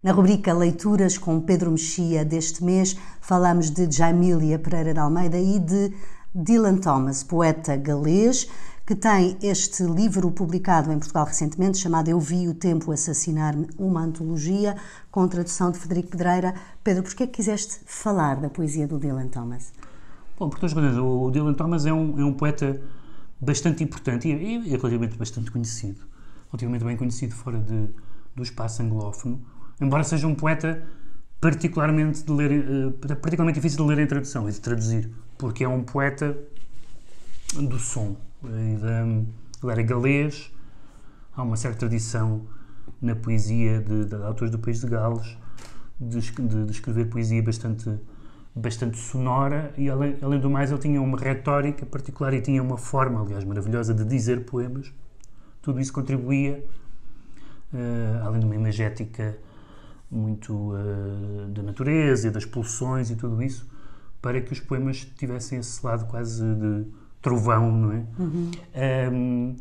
Na rubrica Leituras com Pedro Mexia deste mês, falamos de Jaimília Pereira de Almeida e de Dylan Thomas, poeta galês, que tem este livro publicado em Portugal recentemente, chamado Eu Vi o Tempo Assassinar-me, uma antologia, com tradução de Frederico Pedreira. Pedro, porquê é que quiseste falar da poesia do Dylan Thomas? Bom, por duas razões. O Dylan Thomas é um poeta bastante importante e relativamente bastante conhecido, relativamente bem conhecido fora do espaço anglófono, embora seja um poeta particularmente difícil de ler em tradução e de traduzir, porque é um poeta do som. Ele era galês, há uma certa tradição na poesia de autores do país de Gales de escrever poesia bastante sonora e, além do mais, ele tinha uma retórica particular e tinha uma forma, aliás, maravilhosa de dizer poemas. Tudo isso contribuía, além de uma imagética muito da natureza e das pulsões e tudo isso, para que os poemas tivessem esse lado quase de trovão, não é? Uhum.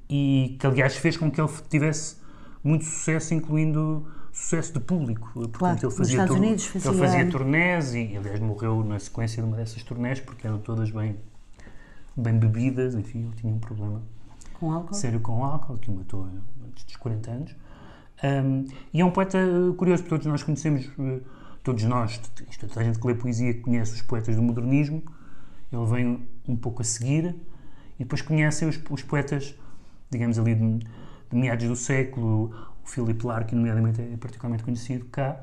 E que, aliás, fez com que ele tivesse muito sucesso, incluindo sucesso de público. Portanto, claro, ele fazia nos Estados Unidos ele fazia turnés e, aliás, morreu na sequência de uma dessas turnés, porque eram todas bem bebidas. Enfim, ele tinha um problema com álcool? Sério com álcool, que o matou antes dos 40 anos. E é um poeta curioso, porque todos nós conhecemos, toda a gente que lê poesia conhece os poetas do modernismo. Ele vem um pouco a seguir e depois conhece os poetas, digamos ali, de meados do século. O Philip Larkin, nomeadamente, é particularmente conhecido cá,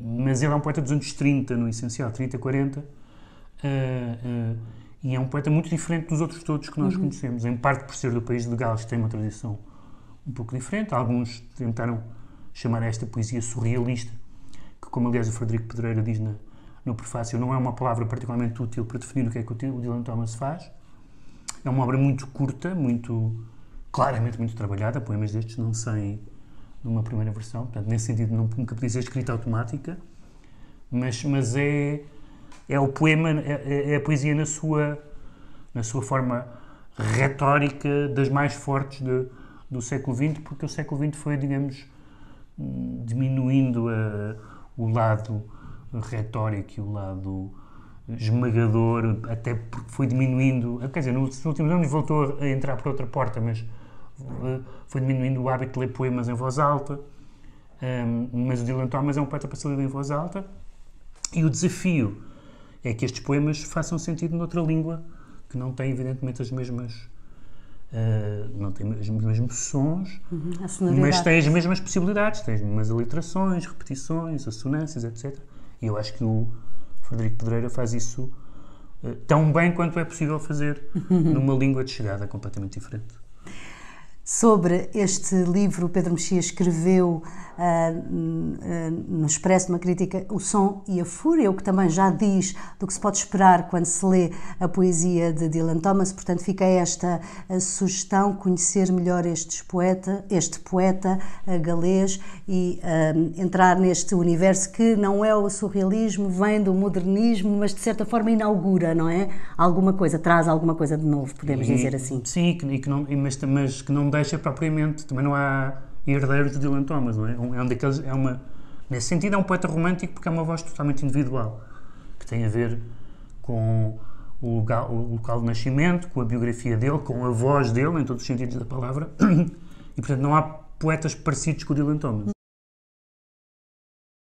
mas ele é um poeta dos anos 30, no essencial, 30, 40, e é um poeta muito diferente dos outros todos que nós conhecemos, em parte por ser do país de Gales, que tem uma tradição um pouco diferente. Alguns tentaram chamar esta poesia surrealista, que, como aliás o Frederico Pedreira diz no prefácio, não é uma palavra particularmente útil para definir o que é que o Dylan Thomas faz. É uma obra muito curta, claramente muito trabalhada. Poemas destes não saem numa primeira versão, portanto, nesse sentido nunca podia ser escrita automática, mas é o poema, é a poesia na sua forma retórica das mais fortes do século XX, porque o século XX foi, digamos, diminuindo o lado retórico e o lado esmagador, até porque foi diminuindo, quer dizer, nos últimos anos voltou a entrar por outra porta, mas foi diminuindo o hábito de ler poemas em voz alta. Mas o Dylan Thomas é um poeta para ser lido em voz alta, e o desafio é que estes poemas façam sentido noutra língua, que não tem, evidentemente, os mesmos sons, mas tem as mesmas possibilidades, tem as mesmas aliterações, repetições, assonâncias, etc. E eu acho que o Frederico Pedreira faz isso tão bem quanto é possível fazer numa língua de chegada completamente diferente. Sobre este livro, Pedro Mexia escreveu no Expresso de uma crítica O Som e a Fúria, o que também já diz do que se pode esperar quando se lê a poesia de Dylan Thomas. Portanto, fica esta a sugestão, conhecer melhor este poeta galês e entrar neste universo que não é o surrealismo, vem do modernismo, mas de certa forma inaugura, não é? Alguma coisa, traz alguma coisa de novo, podemos dizer assim. Sim, mas que não deixa propriamente, também não há herdeiros de Dylan Thomas, não é? Nesse sentido é um poeta romântico, porque é uma voz totalmente individual, que tem a ver com o local de nascimento, com a biografia dele, com a voz dele, em todos os sentidos da palavra, e portanto não há poetas parecidos com o Dylan Thomas.